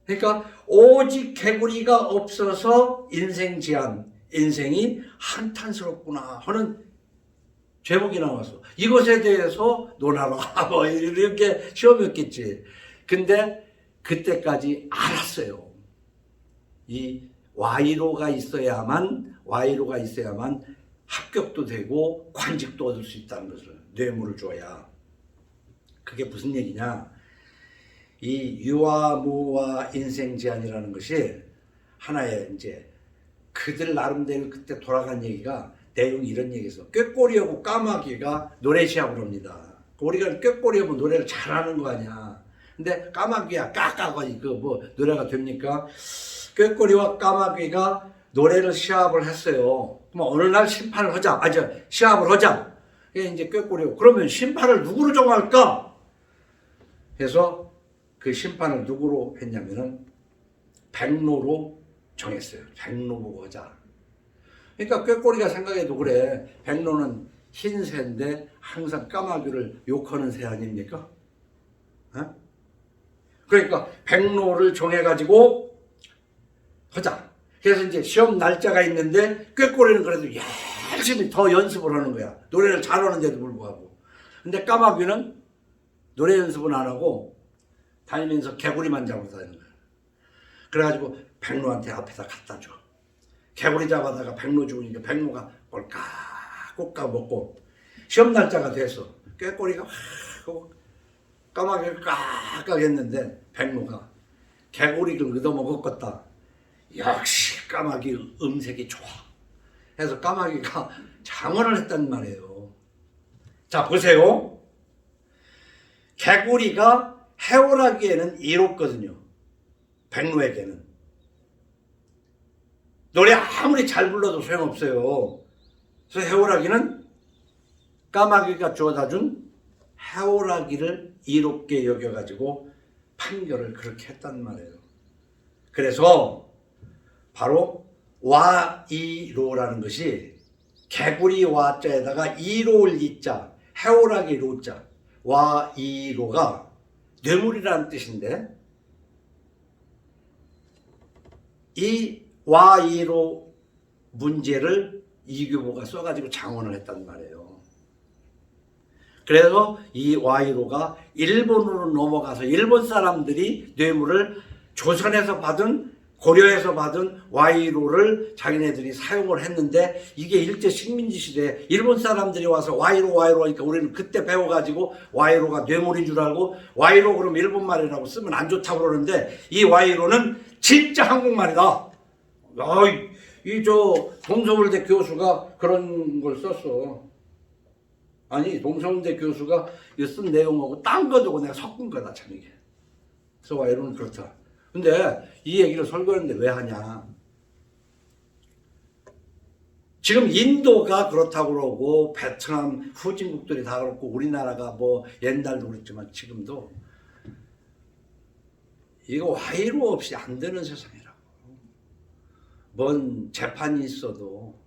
A: 그러니까 오직 개구리가 없어서 인생지한, 인생이 한탄스럽구나 하는 제목이 나와서 이것에 대해서 논하라 뭐 이렇게 시험이었겠지. 근데 그때까지 알았어요. 이 와이로가 있어야만 합격도 되고 관직도 얻을 수 있다는 것을 뇌물을 줘야. 그게 무슨 얘기냐? 이 유아무와 인생제한이라는 것이 하나의 이제 그들 나름대로 그때 돌아간 얘기가 내용이 이런 얘기에서 꾀꼬리하고 까마귀가 노래 시합을 합니다. 우리가 꾀꼬리하고 노래를 잘하는 거 아니야. 근데 까마귀야 까까거리 노래가 됩니까? 꾀꼬리와 까마귀가 노래를 시합을 했어요. 그럼 어느 날 심판을 하자. 시합을 하자. 이게 이제 꾀꼬리고 그러면 심판을 누구로 정할까? 해서 그 심판을 누구로 했냐면은 백로로 정했어요. 백로 보고 하자. 그러니까 꾀꼬리가 생각해도 그래. 백로는 흰 새인데 항상 까마귀를 욕하는 새 아닙니까? 그러니까 백로를 정해가지고 하자. 그래서 이제 시험 날짜가 있는데 꾀꼬리는 그래도 열심히 더 연습을 하는 거야. 노래를 잘하는데도 불구하고. 근데 까마귀는 노래 연습은 안 하고 다니면서 개구리만 잡고 다니는 거야. 그래가지고 백로한테 앞에다 갖다 줘. 개구리 잡아다가 백로 죽으니까 백로가 꼴깍꼴깍 먹고 시험 날짜가 돼서 꾀꼬리가 까마귀를 깍깍 했는데 백로가 개구리를 얻어먹었겠다. 역시 까마귀 음색이 좋아. 해서 까마귀가 장언을 했단 말이에요. 자 보세요. 개구리가 해오라기에는 이롭거든요. 백로에게는. 노래 아무리 잘 불러도 소용없어요. 그래서 해오라기는 까마귀가 주워다 준 해오라기를 이롭게 여겨가지고 판결을 그렇게 했단 말이에요. 그래서 바로 와이로라는 것이 개구리 와자에다가 이로울 이자, 해오라기 로자, 와이로가 뇌물이라는 뜻인데 이 와이로 문제를 이규보가 써가지고 장언을 했단 말이에요. 그래서 이 와이로가 일본으로 넘어가서 일본 사람들이 뇌물을 조선에서 받은 고려에서 받은 와이로를 자기네들이 사용을 했는데 이게 일제 식민지 시대에 일본 사람들이 와서 와이로 하니까 우리는 그때 배워가지고 와이로가 뇌물인 줄 알고 와이로 그러면 일본말이라고 쓰면 안 좋다고 그러는데 이 와이로는 진짜 한국말이다. 동서울대 교수가 그런 걸 썼어. 아니 동서울대 교수가 쓴 내용하고 딴 거도 내가 섞은 거다 참 이게. 그래서 와이로는 그렇다. 근데 이 얘기를 설교하는데 왜 하냐? 지금 인도가 그렇다고 그러고 베트남 후진국들이 다 그렇고 우리나라가 뭐 옛날도 그랬지만 지금도 이거 와이로 없이 안 되는 세상이라고. 뭔 재판이 있어도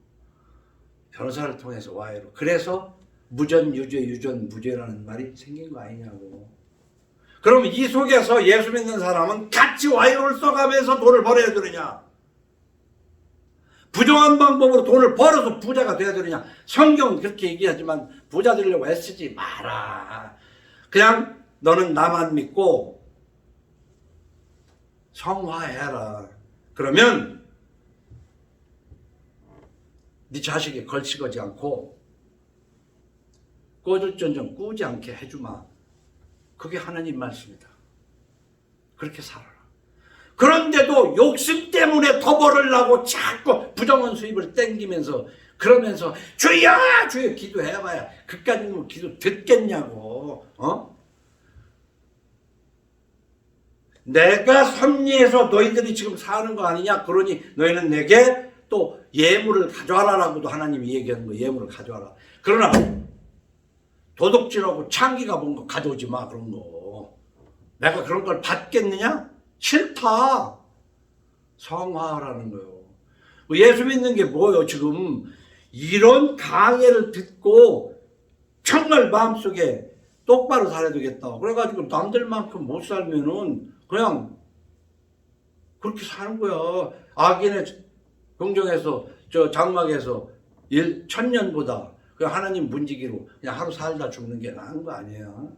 A: 변호사를 통해서 와이로. 그래서 무전유죄 유전무죄라는 말이 생긴 거 아니냐고. 그럼 이 속에서 예수 믿는 사람은 같이 와이로를 써가면서 돈을 벌어야 되느냐? 부정한 방법으로 돈을 벌어서 부자가 돼야 되느냐? 성경은 그렇게 얘기하지만 부자 되려고 애쓰지 마라. 그냥 너는 나만 믿고 성화해라. 그러면 네 자식이 걸치거지 않고 꺼질전전 꾸지 않게 해주마. 그게 하나님 말씀이다. 그렇게 살아라. 그런데도 욕심 때문에 더 벌으려고 자꾸 부정한 수입을 땡기면서 그러면서 주여 주여 기도해봐야 그까지는 기도 듣겠냐고. 내가 섭리해서 너희들이 지금 사는 거 아니냐? 그러니 너희는 내게 또 예물을 가져와라라고도 하나님이 얘기하는 거예요. 예물을 가져와라. 그러나 도둑질하고 창기가 본 거 가져오지 마. 그런 거. 내가 그런 걸 받겠느냐? 싫다. 성화하라는 거예요. 예수 믿는 게 뭐예요? 지금 이런 강해를 듣고 정말 마음속에 똑바로 살아야 되겠다. 그래가지고 남들만큼 못 살면은 그냥 그렇게 사는 거야. 악인의 긍정에서 저 장막에서 1000년보다 그 하나님 문지기로 그냥 하루 살다 죽는 게 나은 거 아니에요.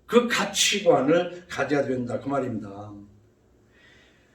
A: 그 가치관을 가져야 된다 그 말입니다.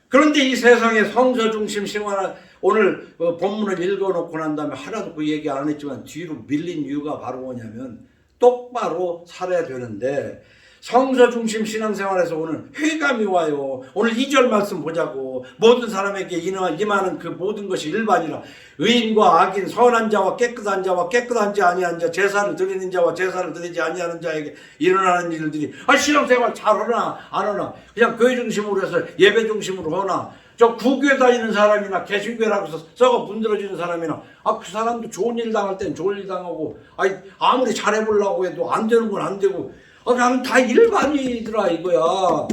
A: 그런데 이 세상에 성서 중심 생활 오늘 본문을 읽어놓고 난 다음에 하나도 그 얘기 안 했지만 뒤로 밀린 이유가 바로 뭐냐면 똑바로 살아야 되는데 성서 중심 신앙생활에서 오늘 회감이 와요. 오늘 2절 말씀 보자고. 모든 사람에게 임하는 그 모든 것이 일반이라. 의인과 악인, 선한 자와 깨끗한 자와 깨끗한 자 아니한 자, 제사를 드리는 자와 제사를 드리지 아니하는 자에게 일어나는 일들이 신앙생활 잘하나 안 하나 그냥 교회 중심으로 해서 예배 중심으로 하나 저 구교회 다니는 사람이나 개신교회라고 해서 썩어 분들어지는 사람이나 그 사람도 좋은 일 당할 땐 좋은 일 당하고 아무리 잘해보려고 해도 안 되는 건 안 되고 나는 다 일반이더라 이거야.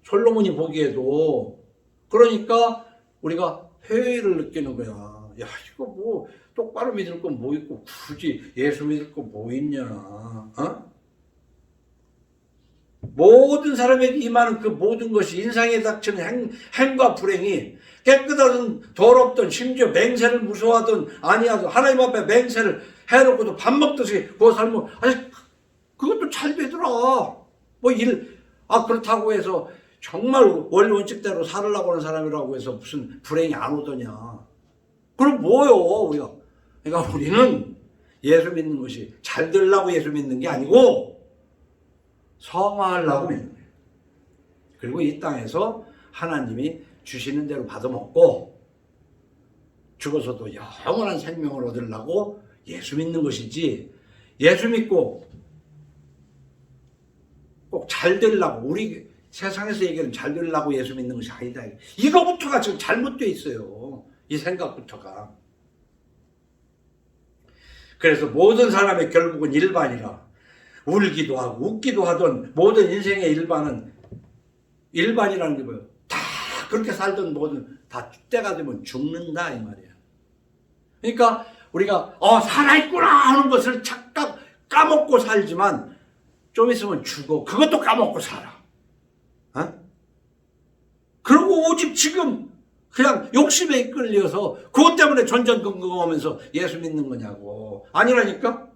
A: 솔로몬이 보기에도. 그러니까 우리가 회의를 느끼는 거야. 야 이거 뭐 똑바로 믿을 건 뭐 있고 굳이 예수 믿을 거 뭐 있냐. 모든 사람에게 임하는 그 모든 것이 인상에 닥치는 행과 불행이 깨끗하든 더럽든 심지어 맹세를 무서워하든 아니하든 하나님 앞에 맹세를 해놓고도 밥 먹듯이 그거 살면 그것도 잘 되더라. 그렇다고 해서 정말 원리 원칙대로 살으려고 하는 사람이라고 해서 무슨 불행이 안 오더냐. 그럼 뭐요, 우리가? 그러니까 우리는 예수 믿는 것이 잘 되려고 예수 믿는 게 아니고 성화하려고 믿는 거예요. 그리고 이 땅에서 하나님이 주시는 대로 받아먹고 죽어서도 영원한 생명을 얻으려고 예수 믿는 것이지 예수 믿고 꼭 잘 되려고 우리 세상에서 얘기하는 잘 되려고 예수 믿는 것이 아니다. 이거부터가 지금 잘못되어 있어요. 이 생각부터가. 그래서 모든 사람의 결국은 일반이라 울기도 하고 웃기도 하던 모든 인생의 일반이라는 게 뭐예요? 다 그렇게 살던 모든 다 때가 되면 죽는다 이 말이야. 그러니까 우리가 살아있구나 하는 것을 착각 까먹고 살지만 좀 있으면 죽어. 그것도 까먹고 살아. 그리고 오직 지금 그냥 욕심에 이끌려서 그것 때문에 전전긍긍하면서 예수 믿는 거냐고. 아니라니까.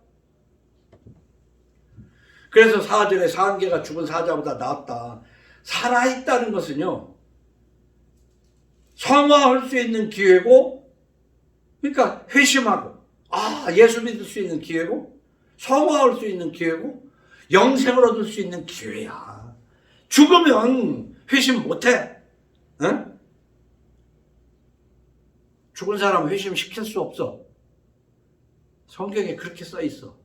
A: 그래서 4절에 상계가 죽은 사자보다 낫다. 살아있다는 것은요 성화할 수 있는 기회고 그러니까 회심하고 예수 믿을 수 있는 기회고 성화할 수 있는 기회고 영생을 얻을 수 있는 기회야. 죽으면 회심 못해. 죽은 사람 회심시킬 수 없어. 성경에 그렇게 써 있어.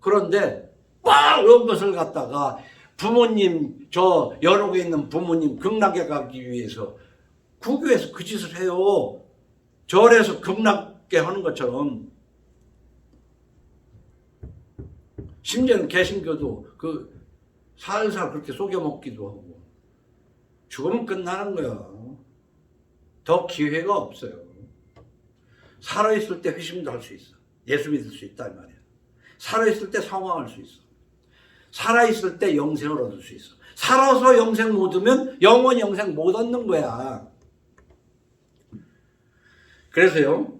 A: 그런데 이런 것을 갖다가 부모님 여러 개 있는 부모님 극락에 가기 위해서 구교에서 그 짓을 해요. 절에서 극락에 하는 것처럼. 심지어는 개신교도 살살 그렇게 속여먹기도 하고. 죽으면 끝나는 거야. 더 기회가 없어요. 살아있을 때 회심도 할 수 있어. 예수 믿을 수 있다 이 말이야. 살아있을 때 성화할 수 있어. 살아있을 때 영생을 얻을 수 있어. 살아서 영생 못 얻으면 영원히 영생 못 얻는 거야. 그래서요,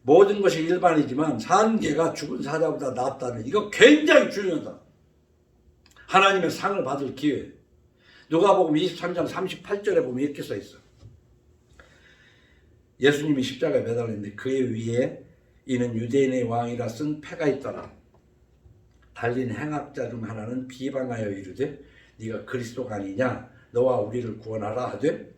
A: 모든 것이 일반이지만 산 개가 죽은 사자보다 낫다는, 이거 굉장히 중요하다. 하나님의 상을 받을 기회. 누가복음 23장 38절에 보면 이렇게 써 있어. 예수님이 십자가에 매달렸는데 그의 위에 이는 유대인의 왕이라 쓴 패가 있더라. 달린 행악자 중 하나는 비방하여 이르되 네가 그리스도가 아니냐, 너와 우리를 구원하라 하되,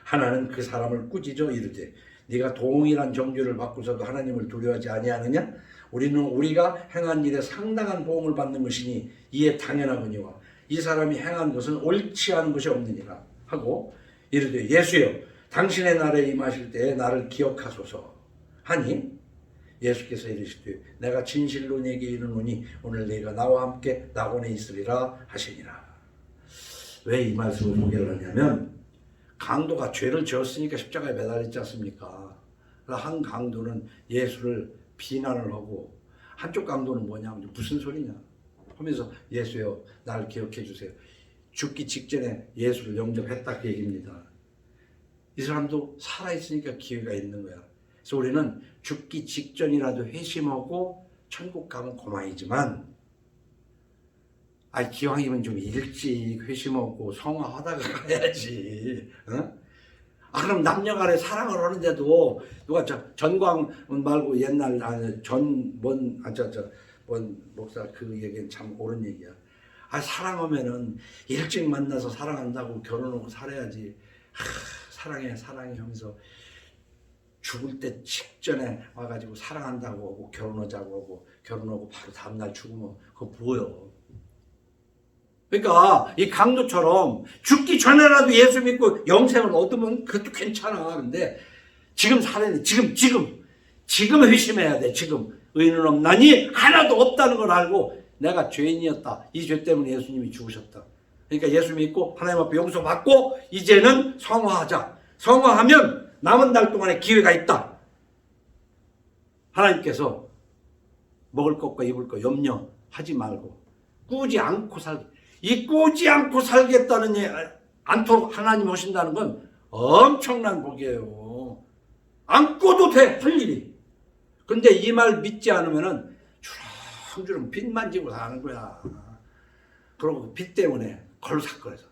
A: 하나는 그 사람을 꾸짖어 이르되 네가 동일한 정죄를 받고서도 하나님을 두려워하지 아니하느냐? 우리는 우리가 행한 일에 상당한 보응을 받는 것이니 이에 당연하거니와 이 사람이 행한 것은 옳지 않은 것이 없느니라 하고 이르되 예수여 당신의 날에 임하실 때에 나를 기억하소서 하니, 예수께서 이르시되 내가 진실로 네게 이르노니 오늘 네가 나와 함께 낙원에 있으리라 하시니라. 왜 이 말씀을 소개를 하냐면, 강도가 죄를 지었으니까 십자가에 매달렸지 않습니까? 한 강도는 예수를 비난을 하고, 한쪽 강도는 뭐냐면 무슨 소리냐 하면서 예수여 나를 기억해 주세요. 죽기 직전에 예수를 영접했다 그 얘기입니다. 이 사람도 살아있으니까 기회가 있는 거야. 그래서 우리는 죽기 직전이라도 회심하고 천국 가면 고마이지만, 기왕이면 좀 일찍 회심하고 성화하다가 가야지. 어? 그럼 남녀간에 사랑을 하는데도 누가 전광 말고 옛날 뭔 목사 그 얘기는 참 옳은 얘기야. 사랑하면은 일찍 만나서 사랑한다고 결혼하고 살아야지. 사랑해 하면서 죽을 때 직전에 와가지고 사랑한다고 하고 결혼하자고 하고 결혼하고 바로 다음날 죽으면 그거 뭐요? 그러니까 이 강도처럼 죽기 전에라도 예수 믿고 영생을 얻으면 그것도 괜찮아. 근데 지금 살아야 돼. 지금 회심해야 돼. 지금 의인은 없나니 하나도 없다는 걸 알고 내가 죄인이었다. 이 죄 때문에 예수님이 죽으셨다. 그러니까 예수 믿고 하나님 앞에 용서받고 이제는 성화하자. 성화하면 남은 날 동안에 기회가 있다. 하나님께서 먹을 것과 입을 것 염려하지 말고 꾸지 않고 이 꾸지 않고 살겠다는 않도록 하나님이 오신다는 건 엄청난 복이에요. 안 꿔도 돼, 할 일이. 근데 이 말 믿지 않으면은 주렁주렁 빚만 지고 사는 거야. 그리고 빚 때문에 걸사거려서.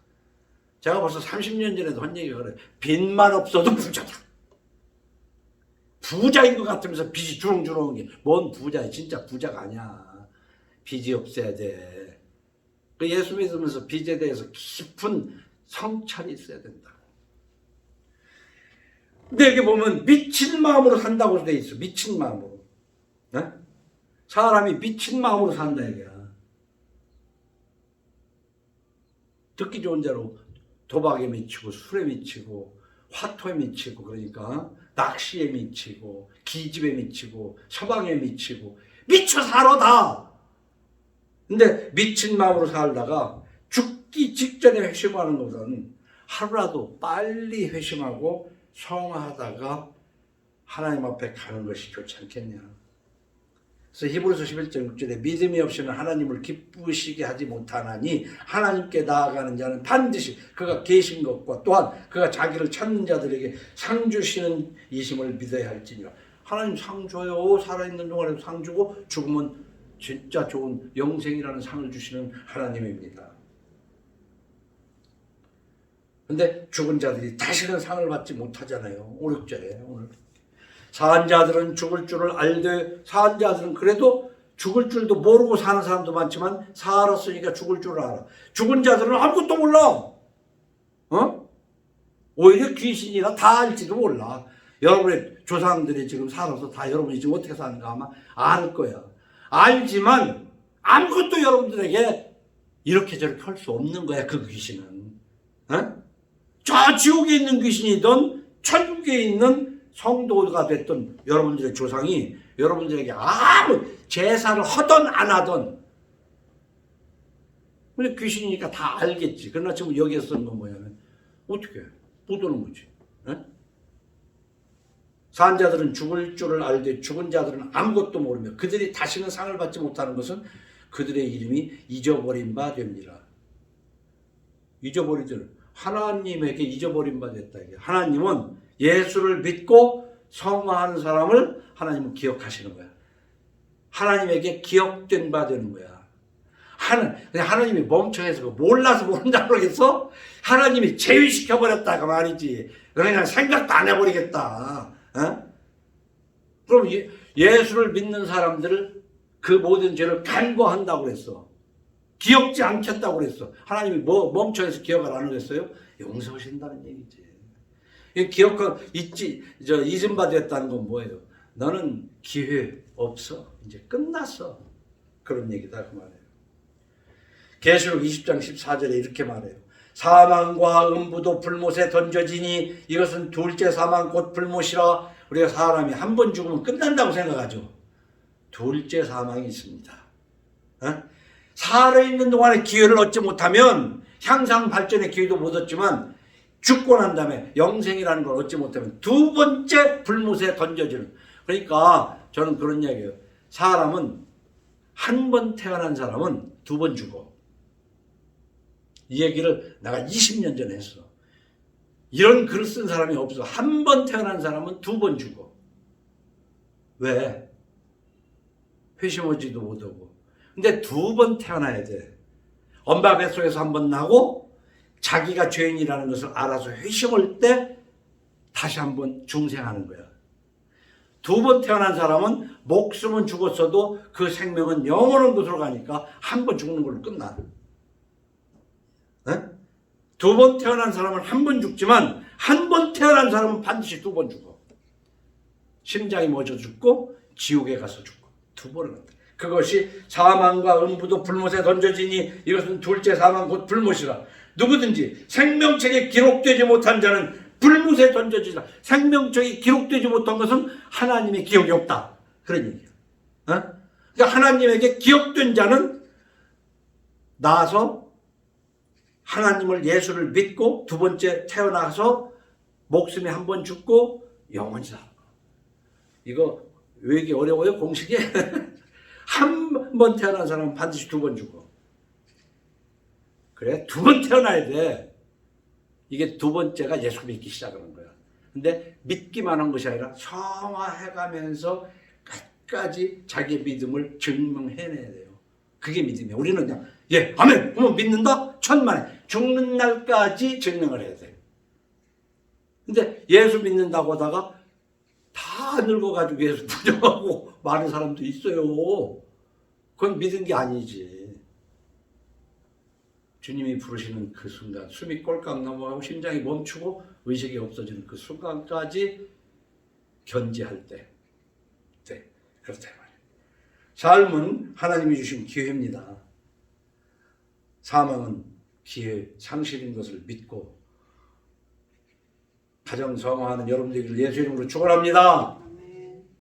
A: 제가 벌써 30년 전에도 한 얘기가 그래. 빚만 없어도 부자다. 부자인 것 같으면서 빚이 주렁주렁 온 게 뭔 부자야. 진짜 부자가 아니야. 빚이 없어야 돼. 예수 믿으면서 빚에 대해서 깊은 성찰이 있어야 된다. 근데 여기 보면 미친 마음으로 산다고 돼 있어. 미친 마음으로. 네? 사람이 미친 마음으로 산다 이거야. 듣기 좋은 대로 도박에 미치고 술에 미치고 화토에 미치고, 그러니까 낚시에 미치고 기집에 미치고 서방에 미치고 미쳐 살아 다. 근데 미친 마음으로 살다가 죽기 직전에 회심하는 것은 하루라도 빨리 회심하고 성화하다가 하나님 앞에 가는 것이 좋지 않겠냐. 그래서 히브리서 11장 6절에 믿음이 없이는 하나님을 기쁘시게 하지 못하나니 하나님께 나아가는 자는 반드시 그가 계신 것과 또한 그가 자기를 찾는 자들에게 상 주시는 이심을 믿어야 할지니라. 하나님 상 줘요. 살아있는 동안에도 상 주고 죽으면 진짜 좋은 영생이라는 상을 주시는 하나님입니다. 근데 죽은 자들이 다시는 상을 받지 못하잖아요. 5, 6절에 오늘. 사한 자들은 죽을 줄을 알되, 사한 자들은 그래도 죽을 줄도 모르고 사는 사람도 많지만 살았으니까 죽을 줄을 알아. 죽은 자들은 아무것도 몰라. 오히려 귀신이라 다 알지도 몰라. 여러분의 조상들이 지금 살아서 다 여러분이 지금 어떻게 사는가 아마 알 거야. 알지만 아무것도 여러분들에게 이렇게 저렇게 할 수 없는 거야. 그 귀신은. 저 지옥에 있는 귀신이든 천국에 있는 성도가 됐던 여러분들의 조상이 여러분들에게 아무 제사를 하든 안 하든, 근데 귀신이니까 다 알겠지. 그러나 지금 여기에 쓰는 건 뭐냐면 어떻게 못 오는 거지. 산 자들은 죽을 줄을 알되 죽은 자들은 아무것도 모르며 그들이 다시는 상을 받지 못하는 것은 그들의 이름이 잊어버린 바 됩니다. 잊어버리들 하나님에게 잊어버린 바 됐다. 하나님은 예수를 믿고 성화하는 사람을 하나님은 기억하시는 거야. 하나님에게 기억된 바 되는 거야. 하나님이 멍청해서 몰라서 모른다고 그러겠어? 하나님이 제위시켜버렸다가 말이지. 그냥 생각도 안 해버리겠다. 어? 그럼 예수를 믿는 사람들을 그 모든 죄를 간구한다고 그랬어. 기억지 않겠다고 그랬어. 하나님이 멈춰서 기억을 안 하겠어요? 용서하신다는 얘기지. 잊은 바 됐다는 건 뭐예요? 너는 기회 없어. 이제 끝났어. 그런 얘기다 그 말이에요. 계시록 20장 14절에 이렇게 말해요. 사망과 음부도 불못에 던져지니 이것은 둘째 사망 곧 불못이라. 우리가 사람이 한 번 죽으면 끝난다고 생각하죠. 둘째 사망이 있습니다. 어? 살아있는 동안에 기회를 얻지 못하면 향상 발전의 기회도 못 얻지만 죽고 난 다음에 영생이라는 걸 얻지 못하면 두 번째 불못에 던져지는. 그러니까 저는 그런 이야기예요. 사람은 한 번 태어난 사람은 두 번 죽어. 이 얘기를 내가 20년 전에 했어. 이런 글을 쓴 사람이 없어. 한 번 태어난 사람은 두 번 죽어. 왜? 회심하지도 못하고. 근데 두 번 태어나야 돼. 엄마 뱃속에서 한 번 나고 자기가 죄인이라는 것을 알아서 회심할 때 다시 한 번 중생하는 거야. 두 번 태어난 사람은 목숨은 죽었어도 그 생명은 영원한 곳으로 가니까 한 번 죽는 걸로 끝나. 두 번 태어난 사람은 한 번 죽지만 한 번 태어난 사람은 반드시 두 번 죽어. 심장이 멎어 죽고 지옥에 가서 죽고 두 번을 한다. 그것이 사망과 음부도 불못에 던져지니 이것은 둘째 사망 곧 불못이라. 누구든지 생명책에 기록되지 못한 자는 불못에 던져지라. 생명책에 기록되지 못한 것은 하나님의 기억이 없다. 그런 얘기야. 그러니까 하나님에게 기억된 자는 나와서 하나님을 예수를 믿고 두 번째 태어나서 목숨이 한 번 죽고 영원히 살아. 이거 왜 이렇게 어려워요? 공식이? 한 번 태어난 사람은 반드시 두 번 죽어. 그래? 두 번 태어나야 돼. 이게 두 번째가 예수 믿기 시작하는 거야. 근데 믿기만 한 것이 아니라 성화해가면서 끝까지 자기의 믿음을 증명해내야 돼요. 그게 믿음이야. 우리는 그냥 아멘. 그러면 믿는다? 천만에. 죽는 날까지 증명을 해야 돼. 근데 예수 믿는다고 하다가 다 늙어가지고 예수 부정하고 많은 사람도 있어요. 그건 믿은 게 아니지. 주님이 부르시는 그 순간 숨이 꼴깍 넘어가고 심장이 멈추고 의식이 없어지는 그 순간까지 견지할 때. 네, 그렇다 말이에요. 삶은 하나님이 주신 기회입니다. 사망은 기회, 상실인 것을 믿고 가정 성화하는 여러분들을 예수 이름으로 축원합니다.